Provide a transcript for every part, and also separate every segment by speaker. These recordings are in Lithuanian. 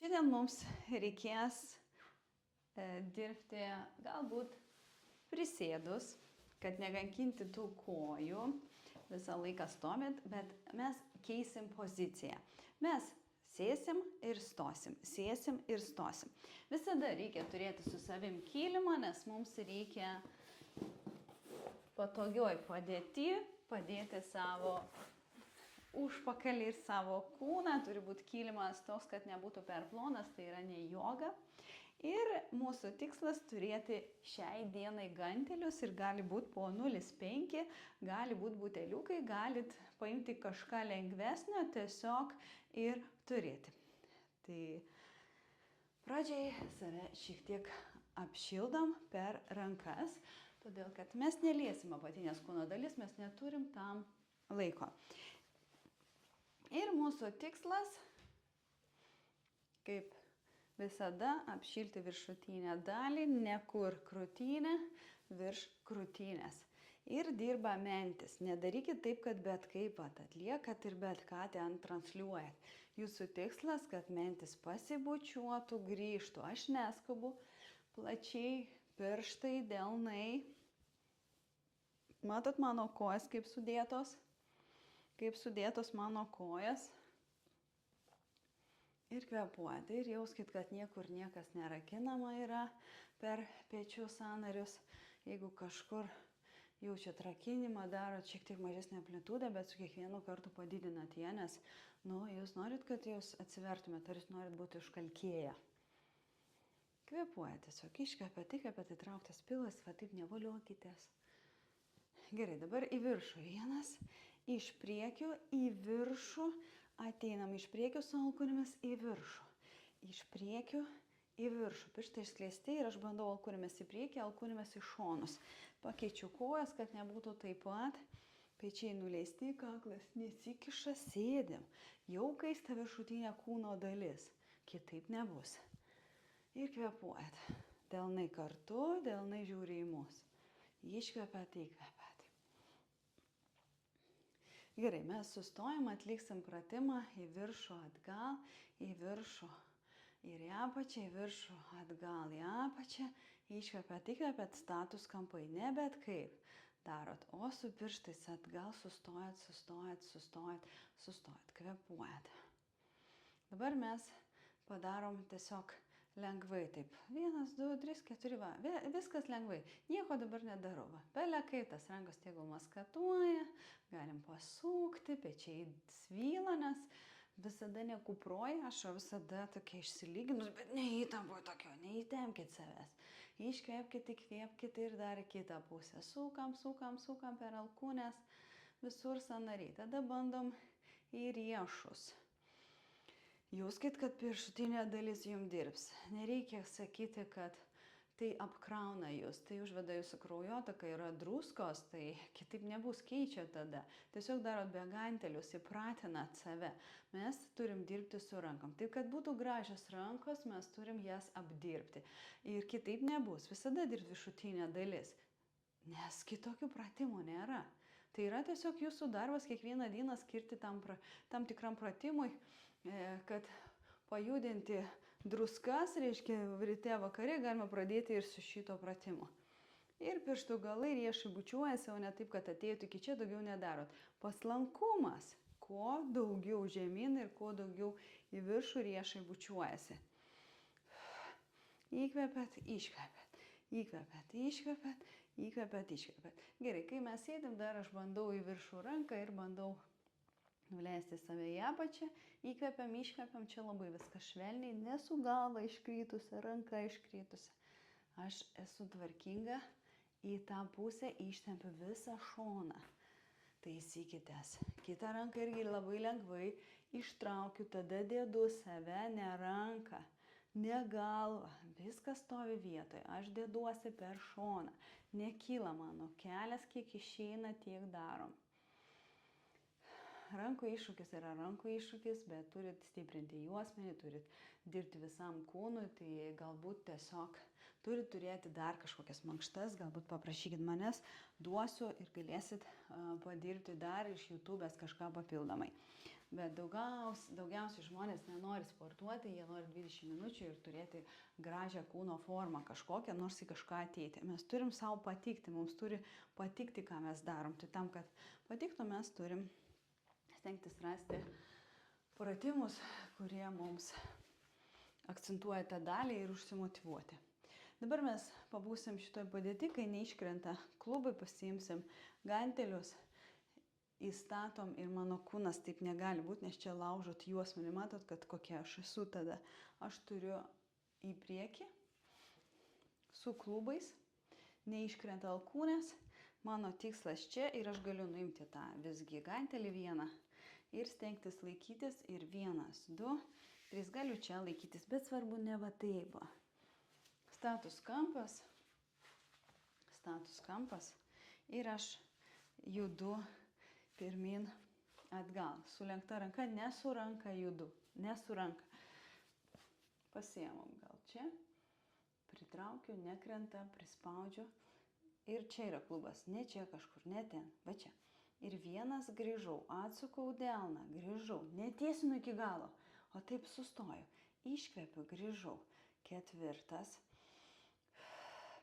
Speaker 1: Šiandien mums reikės dirbti galbūt prisėdus, kad nekankinti tų kojų, visą laiką stovint, bet mes keisim poziciją. Mes sėsim ir stosim, sėsim ir stosim. Visada reikia turėti su savim kilimą, nes mums reikia patogioj padėti, padėti savo užpakalį ir savo kūną. Turi būti kilimas toks, kad nebūtų per plonas, tai yra ne joga. Ir mūsų tikslas turėti šiai dienai gantelius ir gali būti po 0,5, gali būti buteliukai, galit paimti kažką lengvesnio tiesiog ir turėti. Tai pradžiai save šiek tiek apšildom per rankas, todėl kad mes neliesim apatinės kūno dalis, mes neturim tam laiko. Ir mūsų tikslas, kaip visada, apšilti viršutinę dalį, ne kur krūtinę, virš krūtinės. Ir dirba mentis. Nedarykit taip, kad bet kaip atliekat ir bet ką ten transliuojat. Jūsų tikslas, kad mentis pasibučiuotų, grįžtų. Aš neskubu, plačiai, pirštai, delnai. Matot mano kojas kaip sudėtos? Kaip sudėtos mano kojas. Ir kvėpuoti, ir jauskit, kad niekur niekas nerakinama yra per pečių sąnarius. Jeigu kažkur jaučiat rakinimą, darot šiek tiek mažesnę amplitudę, bet su kiekvienu kartu padidinat ją, nes jūs norit, kad jūs atsivertumėt, ar jūs norit būti užkalkėję. Kvėpuojate, tiesiog iškvepiat, įkvepiat, įtrauktas pilas, va taip nevoliokitės. Gerai, dabar į viršų. Vienas, iš priekio į viršų. Ateinam iš priekio su alkūnėmis į viršų. Iš priekio į viršų. Pirštai išskleisti ir aš bandau alkūnėmis į priekį, alkūnėmis į šonus. Pakeičiu kojas, kad nebūtų taip pat. Pečiai nuleisti, kaklas nesikiša, sėdim. Jau kaista viršutinė kūno dalis. Kitaip nebus. Ir kvėpuojat. Delnai kartu, delnai žiūri į mus. Iškvepiat, įkvepiat. Gerai, mes sustojam, atliksim pratimą į viršų, atgal, į viršų ir į apačią, į viršų, atgal, į apačią. Iškvepiat, įkvepiat, status kampai. Ne bet kaip darot, o su pirštais atgal sustojat, sustojat, sustojat, sustojat, kvėpuojat. Dabar mes padarom tiesiog lengvai taip. 1, 2, 3, 4, va. Viskas lengvai. Nieko dabar nedarau. Va. Pelekai, tas rankos tegul maskatuoja. Galim pasukti, pečiai svyla, nes visada nekuproja. Aš visada tokia išsilyginus, bet neįtampoj tokio, neįtempkit savęs. Iškvėpkit, įkvėpkit ir dar į kitą pusę. Sukam, sukam, sukam per alkūnės, visur sąnariai. Tada bandom į riešus. Jauskit, kad viršutinė dalis jums dirbs. Nereikia sakyti, kad tai apkrauna jūs, tai užveda jūsų kraujotaką, yra druskos, tai kitaip nebus, keičia tada. Tiesiog darot be gantelius, įpratinat save. Mes turim dirbti su rankom. Taip, kad būtų gražios rankos, mes turim jas apdirbti. Ir kitaip nebus, visada dirbs viršutinė dalis. Nes kitokių pratimų nėra. Tai yra tiesiog jūsų darbas kiekvieną dieną skirti tam tikram pratimui, kad pajudinti druskas, reiškia, ryte vakare galima pradėti ir su šito pratimu. Ir pirštų galai riešai bučiuojasi, o ne taip, kad atėjot iki čia, daugiau nedarot. Paslankumas, kuo daugiau žemyn ir kuo daugiau į viršų riešai bučiuojasi. Įkvepiat, iškvepiat. Įkvepiat, iškvepiat, įkvepiat, iškvepiat. Gerai, kai mes sėdim, dar aš bandau į viršų ranką ir bandau nuleisti save į apačią. Įkvepiam, iškvepiam, čia labai viskas švelniai, nesu galva iškrytusi, ranka iškrytusi. Aš esu tvarkinga, į tą pusę ištempiu visą šoną. Taisykitės. Kitą ranką irgi labai lengvai ištraukiu, tada dedu save, ne ranką. Ne galva, viskas stovi vietoje, aš deduosi per šoną, nekyla mano kelias, kiek išeina, tiek darom. Rankų iššūkis yra rankų iššūkis, bet turit stiprinti juosmenį, turit dirbti visam kūnui, tai galbūt tiesiog turit turėti dar kažkokias mankštas, galbūt paprašykit manęs, duosiu ir galėsit padirbti dar iš YouTube'ės kažką papildomai. Bet daugiausiai žmonės nenori sportuoti, jie nori 20 minučių ir turėti gražią kūno formą kažkokią, nors į kažką ateiti. Mes turim savo patikti, mums turi patikti, ką mes darom. Tai tam, kad patiktų, mes turim stengtis rasti pratimus, kurie mums akcentuoja tą dalį ir užsimotyvuoti. Dabar mes pabūsim šitoj padėti, kai neiškrenta klubai, pasiimsim gantelius, įstatom ir mano kūnas taip negali būti, nes čia laužot juosmenį, matot, kad kokia aš esu tada. Aš turiu į priekį su klubais, neiškrenta alkūnės, mano tikslas čia ir aš galiu nuimti tą visgi gantelį vieną ir stengtis laikytis ir 1, 2, 3 galiu čia laikytis, bet svarbu ne va taip. Status kampas ir aš judu pirmin atgal. Sulenkta ranka, ne su ranka judu, ne su ranka. Pasiemam gal čia, pritraukiu, nekrenta, prispaudžiu ir čia yra klubas, ne čia kažkur, ne ten, va čia. Ir 1 grįžau, atsukau delną, grįžau, netiesinu iki galo, o taip sustoju, iškvepiu, grįžau. 4,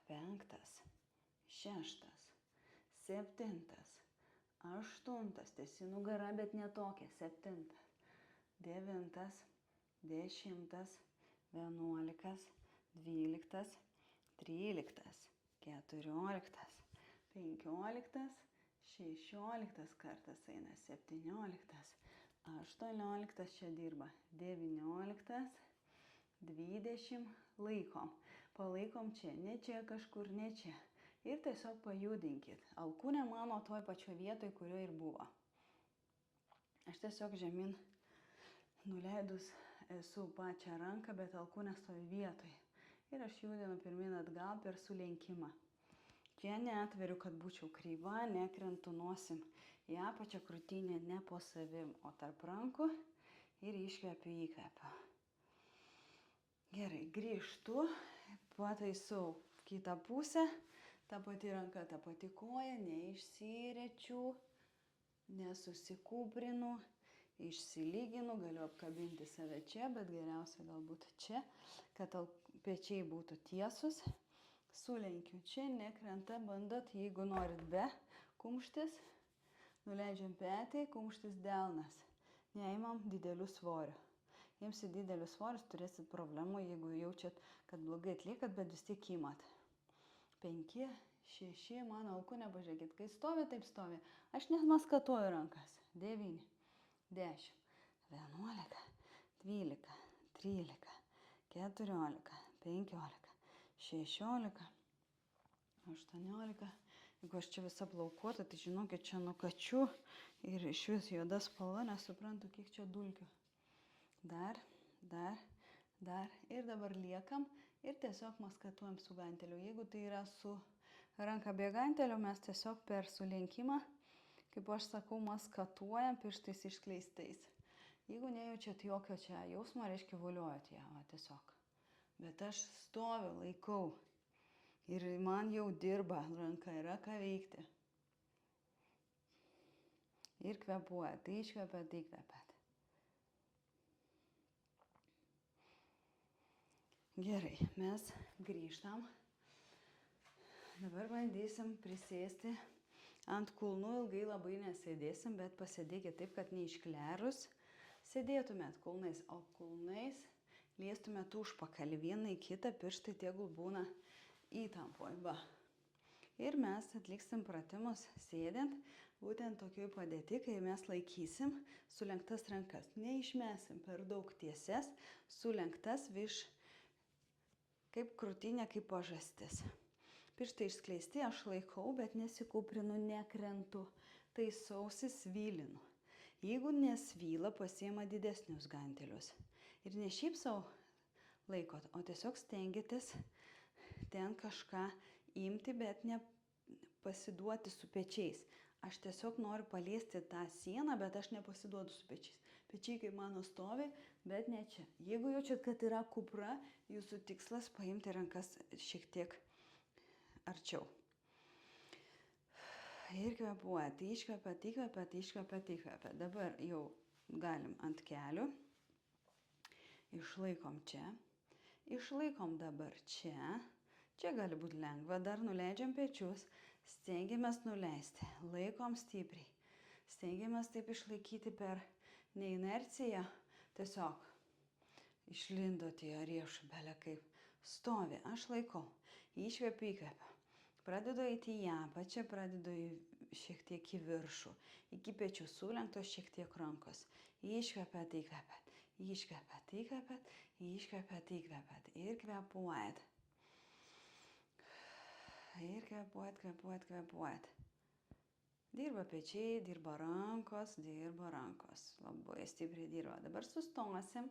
Speaker 1: 5, 6, 7, 8, tiesi nugara, bet ne tokia, 7, 9, 10, 11, 12, 13, 14, 15, 16 kartas eina, 17, 18 čia dirba, 19, 20, laikom. Palaikom čia, ne čia kažkur, ne čia. Ir tiesiog pajudinkit. Alkūnė mano toj pačioj vietoj, kurioje ir buvo. Aš tiesiog žemyn nuleidus esu pačią ranką, bet alkūnė stovi vietoj. Ir aš judinu pirmin atgal per sulenkimą. Čia neatveriu, kad būčiau kryva, nekrentu nosim į apačią, krūtinę ne po savim, o tarp rankų ir iškvepiu, įkvepiu. Gerai, grįžtu, pataisau kitą pusę, ta pati ranka, ta pati koja, neišsirečiu, nesusikuprinu, išsilyginu, galiu apkabinti save čia, bet geriausia galbūt čia, kad pečiai būtų tiesus. Sulenkiu čia, nekrenta, bandot, jeigu norit be kumštis, nuleidžiam petį, kumštis delnas, neimam didelių svorių. Imsi didelius svorius, turėsit problemų, jeigu jaučiat, kad blogai atliekat, bet vis tiek imat. 5, 6, mano alkūnė, pažiūrėkit, kai stovi, taip stovi. Aš nemaskatuoju rankas. 9, 10, 11, 12, 13, 14, 15, 16, 18. Jeigu aš čia visa plaukuota, tai žinokit, čia nuo kačių ir iš vis juoda spalva, nesuprantu, kiek čia dulkių. Dar. Ir dabar liekam ir tiesiog maskatuojam su ganteliu. Jeigu tai yra su ranka be gantelio, mes tiesiog per sulenkimą, kaip aš sakau, maskatuojam pirštais išskleistais. Jeigu nejaučiat jokio čia jausmo, reiškia voliojat ją, tiesiog. Bet aš stoviu, laikau ir man jau dirba ranka, yra ką veikti. Ir kvepuojat, tai iškvepiat, tai kvepiat. Gerai, mes grįžtam. Dabar bandysim prisėsti ant kulnų, ilgai labai nesėdėsim, bet pasėdėkit taip, kad neišklerus sėdėtumėt kulnais, o kulnais liestumėt užpakalį vieną į kitą, pirštai tegul būna įtampoj. Va. Ir mes atliksim pratimus sėdint, būtent tokioj padėti, kai mes laikysim sulenktas rankas. Neišmesim per daug tieses, sulenktas virš kaip krūtinė, kaip pažastis. Pirštai išskleisti, aš laikau, bet nesikuprinu, nekrentu. Taisausi, svylinu. Jeigu nesvyla, pasiima didesnius gantelius. Ir ne šiaip savo laikot, o tiesiog stengiatės ten kažką imti, bet ne pasiduoti su pečiais. Aš tiesiog noriu paliesti tą sieną, bet aš nepasiduodu su pečiais. Pečiai kaip mano stovi, bet ne čia. Jeigu jaučiat, kad yra kupra, jūsų tikslas paimti rankas šiek tiek arčiau. Ir kvepuojat, iškvepiat, įkvepiat, iškvepiat, įkvepiat. Dabar jau galim ant kelių, išlaikom čia, išlaikom dabar čia, čia gali būti lengva, dar nuleidžiam pečius, stengiamės nuleisti, laikom stipriai, stengiamės taip išlaikyti per neinerciją, tiesiog išlindo tie riešų belė kaip stovi, aš laikau, iškvepiu, įkvepiu. Pradedu eiti į apačią, pradedu šiek tiek į viršų, iki pečių sulenktos šiek tiek rankos. Iškvepiat, įkvepiat, iškvepiat, įkvepiat, iškvepiat, įkvepiat ir kvepuojat. Ir kvepuojat, kvepuojat, kvepuojat. Dirba pečiai, dirba rankos, labai stipriai dirba. Dabar sustosim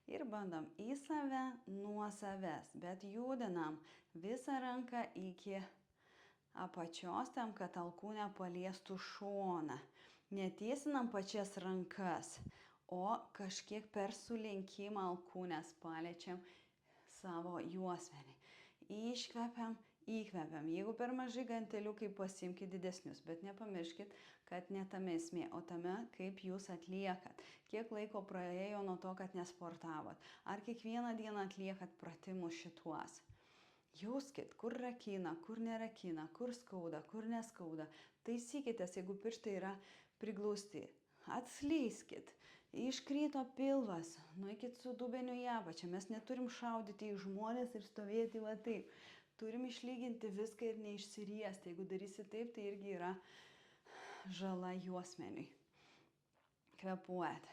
Speaker 1: ir bandom į save, nuo savęs, bet judinam visą ranką iki apačios tam, kad alkūnė paliestų šoną. Netiesinam pačias rankas, o kažkiek per sulenkimą alkūnės paliečiam savo juosmenį. Iškvepiam, įkvepiam. Jeigu per mažai ganteliukai, pasiimkit didesnius, bet nepamirškit, kad ne tame esmė, o tame, kaip jūs atliekat. Kiek laiko praėjo nuo to, kad nesportavot. Ar kiekvieną dieną atliekat pratimus šituos. Jauskit, kur rakina, kur nerakina, kur skauda, kur neskauda. Taisykitės, jeigu pirštai yra priglausti. Atskleiskit. Iškrito pilvas. Nueikit su dubeniu į apačią. Mes neturim šaudyti į žmonės ir stovėti va taip. Turim išlyginti viską ir neišsiriesti. Jeigu darysi taip, tai irgi yra žala juosmeniui. Kvepuojat.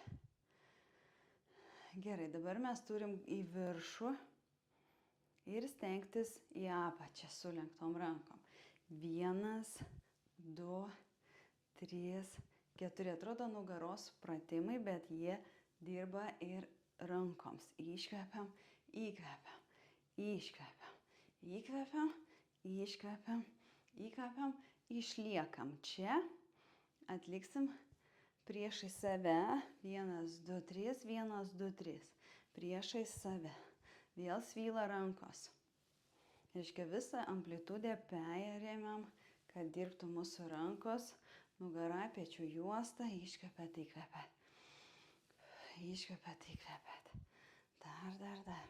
Speaker 1: Gerai, dabar mes turim į viršų. Ir stengtis į apačią sulenktom rankom. 1, 2, 3, 4. Atrodo nugaros pratimai, bet jie dirba ir rankoms. Iškvepiam, įkvepiam, iškvepiam, įkvepiam, iškvepiam, įkvepiam, išliekam. Čia atliksim priešai save. 1, 2, 3, 1, 2, 3. Priešai save. Vėl svyla rankos. Reiškia, visą amplitudę perėmėm, kad dirbtų mūsų rankos, nugara, pečių juosta, iškvepiat, įkvepiat. Iškvepiat, įkvepiat. Dar.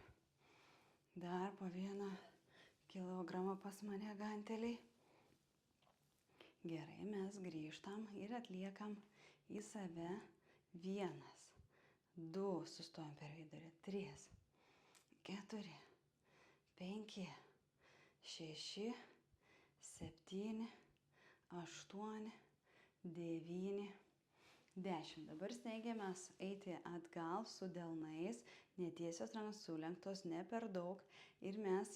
Speaker 1: Dar po 1 kilogramą pas mane ganteliai. Gerai, mes grįžtam ir atliekam į save. 1, 2, sustojam per vidurį, 3. 4, 5, 6, 7, 8, 9, 10. Dabar stengiamės eiti atgal su delnais, netiesios rankos sulenktos, ne per daug. Ir mes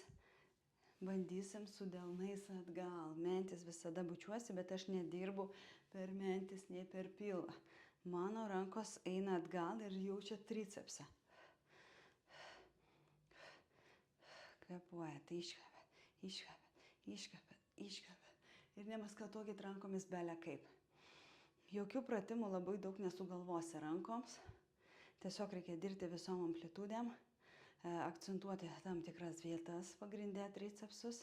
Speaker 1: bandysim su delnais atgal. Mentis visada bučiuosi, bet aš nedirbu per mentis, nei per pilvą. Mano rankos eina atgal ir jaučia tricepsą. Kvepuojat, iškvepiat, iškvepiat, iškvepiat, iškvepiat. Ir nemaskatuokit rankomis belė kaip. Jokių pratimų labai daug nesugalvosi rankoms. Tiesiog reikia dirbti visom amplitudėm, akcentuoti tam tikras vietas, pagrindė tricepsus.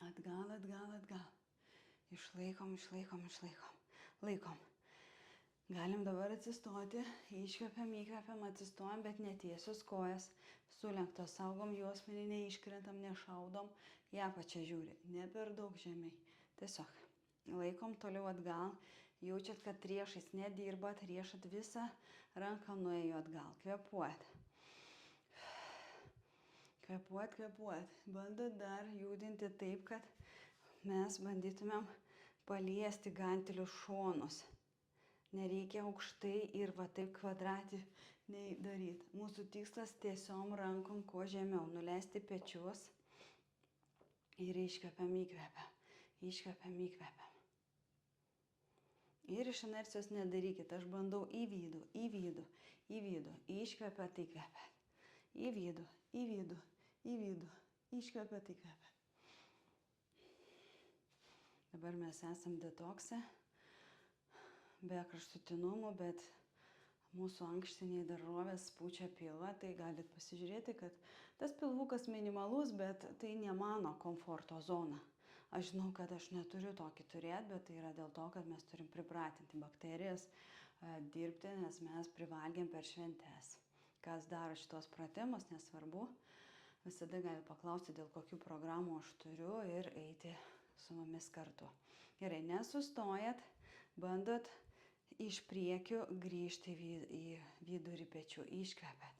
Speaker 1: Atgal, atgal, atgal. Išlaikom, išlaikom, išlaikom. Laikom. Galim dabar atsistoti, iškvepiam, įkvepiam, atsistojam, bet netiesios kojas, sulenktos, saugom juosmenį, neiškrentam, nešaudom, į apačią žiūri, ne per daug žemiai. Tiesiog laikom toliau atgal, jaučiat, kad riešais nedirbat, riešat visą ranką nuėjo atgal, kvepuojat. Kvepuojat, kvepuojat. Bandot dar judinti taip, kad mes bandytumėm paliesti gantelių šonus. Nereikia aukštai ir va taip kvadratiniai daryti. Mūsų tikslas tiesiom rankom kuo žemiau. Nuleisti pečius ir iškvepiam, įkvepiam. Iškvepiam, įkvepiam. Ir iš inercijos nedarykit. Aš bandau į vidų, į vidų, į vidų. Iškvepiat, įkvepiat. Į vidų, į vidų, į vidų. Iškvepiat, įkvepiat. Dabar mes esam detokse. Be kraštutinumų, bet mūsų ankštiniai daržovės pučia pilvą, tai galit pasižiūrėti, kad tas pilvukas minimalus, bet tai ne mano komforto zona. Aš žinau, kad aš neturiu tokį turėti, bet tai yra dėl to, kad mes turim pripratinti bakterijas dirbti, nes mes privalgėm per šventes. Kas daro šitos pratimus, nesvarbu, visada gali paklausti, dėl kokių programų aš turiu ir eiti su mumis kartu. Gerai, nesustojat, bandot iš priekio grįžti į vidurį pečių, iškvepiat.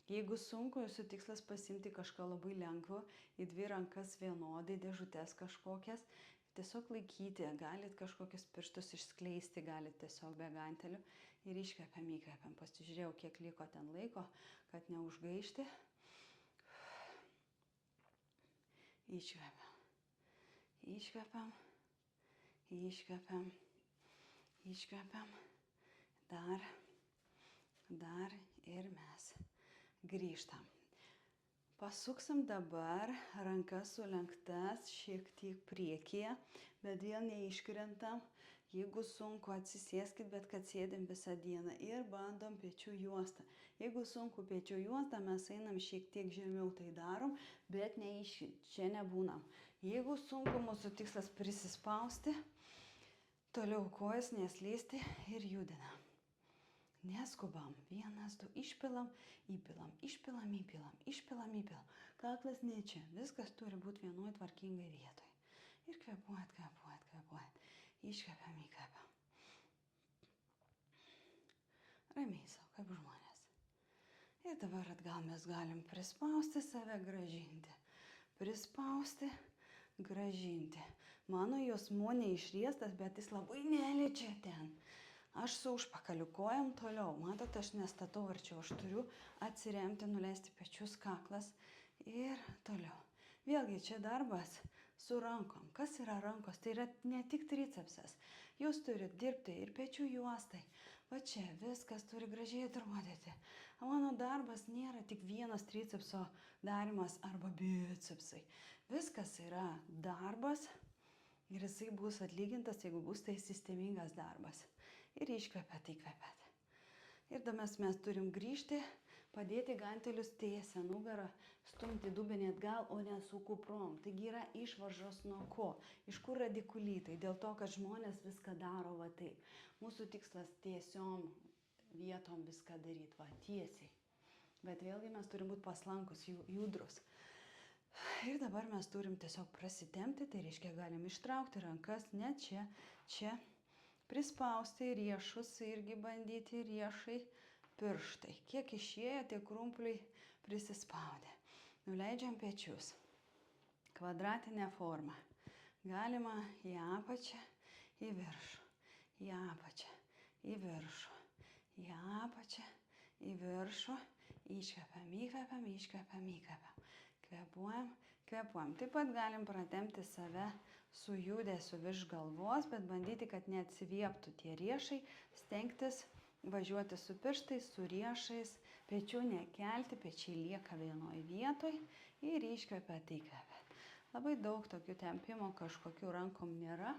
Speaker 1: Jeigu sunku, jūsų tikslas pasimti kažką labai lengvo, į 2 rankas vienodai, dėžutės kažkokias, tiesiog laikyti, galit kažkokius pirštus išskleisti, galit tiesiog be gantelių ir iškvepiam, įkvepiam. Pasižiūrėjau, kiek liko ten laiko, kad neužgaišti. Iškvepiam, iškvepiam, iškvepiam, iškvepiam, dar ir mes grįžtam. Pasuksim dabar rankas sulenktas šiek tiek priekyje, bet vėl neiškrentam. Jeigu sunku, atsisėskit, bet kad sėdim visą dieną ir bandom pečių juostą. Jeigu sunku pečių juostą, mes einam šiek tiek žemiau, tai darom, bet čia nebūnam. Jeigu sunku, mūsų tikslas prisispausti, toliau kojas neslysti ir judinam. Neskubam. 1, 2, išpilam, įpilam, išpilam, įpilam, išpilam, įpilam. Kaklas ne čia. Viskas turi būti vienoj tvarkingai vietoj. Ir kvėpuojat, kvėpuojat, kvėpuojat. Iškvepiam, įkvepiam. Ramiai savo, kaip žmonės. Ir dabar atgal mes galim prispausti save, gražinti. Prispausti, gražinti. Mano jausmo neišriestas, bet jis labai neliečia ten. Aš su užpakaliu kojam toliau. Matot, aš nestatau arčiau. Aš turiu atsiremti, nuleisti pečius, kaklas ir toliau. Vėlgi čia darbas su rankom. Kas yra rankos? Tai yra ne tik tricepsas. Jūs turite dirbti ir pečių juostai. Va čia viskas turi gražiai atrodyti. Mano darbas nėra tik vienas tricepso darimas arba bicepsai. Viskas yra darbas ir jisai bus atlygintas, jeigu bus tai sistemingas darbas. Ir iškvepiat, įkvepiat. Ir tada mes turim grįžti, padėti gantelius tiesią nugarą, stumti dubenį atgal, o ne su kuprom. Taigi yra išvaržos nuo ko? Iš kur radikulitai? Dėl to, kad žmonės viską daro va taip. Mūsų tikslas tiesiom vietom viską daryti, va tiesiai. Bet vėlgi mes turim būti paslankus, judrus. Ir dabar mes turim tiesiog prasitempti, tai reiškia galim ištraukti rankas, ne čia, čia. Prispausti riešus, irgi bandyti riešai, pirštai. Kiek išėjo, tiek rumpliai prisispaudė. Nuleidžiam pečius. Kvadratinė forma. Galima į apačią, į viršų. Į apačią, į viršų. Į apačią, į viršų. Iškvepiam, įkvepiam, iškvepiam, įkvepiam. Kvėpuojam, kvėpuojam. Taip pat galim pratempti save su judesiu virš galvos, bet bandyti, kad neatsivieptų tie riešai, stengtis važiuoti su pirštais, su riešais, pečių nekelti, pečiai lieka vienoj vietoj ir iškvepiat, įkvepiat. Labai daug tokių tempimo kažkokių rankom nėra.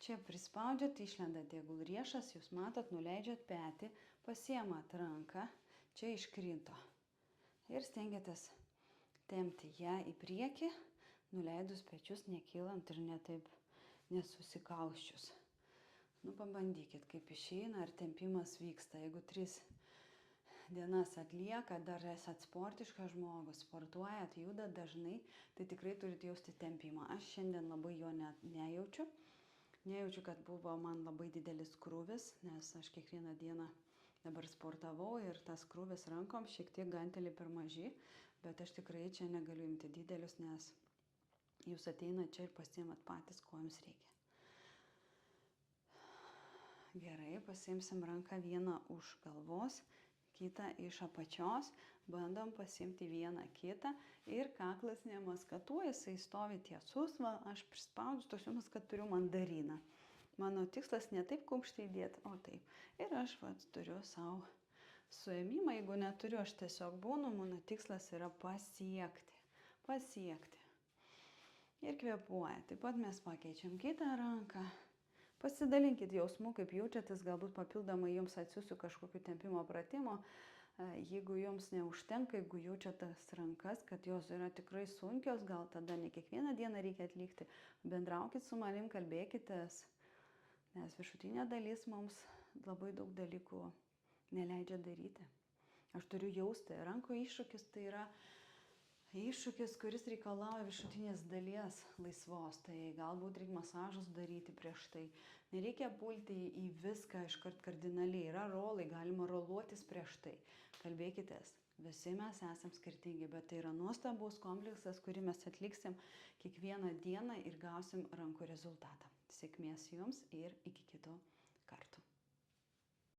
Speaker 1: Čia prispaudžiat, išlendat, jeigu riešas, jūs matot, nuleidžiat petį, pasiemat ranką, čia iškrito. Ir stengiatės tempti ją į priekį, nuleidus pečius, nekylant ir netaip nesusikausčius. Pabandykit, kaip išeina, ar tempimas vyksta. Jeigu 3 dienas atlieka, dar esat sportiškas žmogus, sportuojat, judat dažnai, tai tikrai turite jausti tempimą. Aš šiandien labai jo nejaučiu. Nejaučiu, kad buvo man labai didelis krūvis, nes aš kiekvieną dieną dabar sportavau ir tas krūvis rankom šiek tiek ganteliai per maži, bet aš tikrai čia negaliu imti didelius, nes jūs ateinat čia ir pasiimat patys, ko jums reikia. Gerai, pasiimsim ranką vieną už galvos, kitą iš apačios, bandom pasiimti vieną kitą ir kaklas nemaskatuoja, jisai stovi tiesus, va, aš prispaudžiu, toks jums, kad turiu mandariną. Mano tikslas ne taip kumštį įdėti, o taip. Ir aš turiu savo suėmimą, jeigu neturiu, aš tiesiog būnu, mano tikslas yra pasiekti. Pasiekti. Ir kvėpuoja. Taip pat mes pakeičiam kitą ranką. Pasidalinkit jausmu, kaip jaučiatės, galbūt papildomai jums atsiųsiu kažkokiu tempimo pratimo. Jeigu jums neužtenka, jeigu jaučiatės rankas, kad jos yra tikrai sunkios, gal tada ne kiekvieną dieną reikia atlikti. Bendraukit su manim, kalbėkitės. Nes viršutinė dalis mums labai daug dalykų neleidžia daryti. Aš turiu jausti, rankų iššūkis tai yra iššūkis, kuris reikalauja viršutinės dalies laisvos. Tai galbūt reikia masažus daryti prieš tai. Nereikia pulti į viską iškart kardinaliai. Yra rolai, galima roluotis prieš tai. Kalbėkitės. Visi mes esam skirtingi, bet tai yra nuostabus kompleksas, kurį mes atliksim kiekvieną dieną ir gausim rankų rezultatą. Sėkmės jums ir iki kito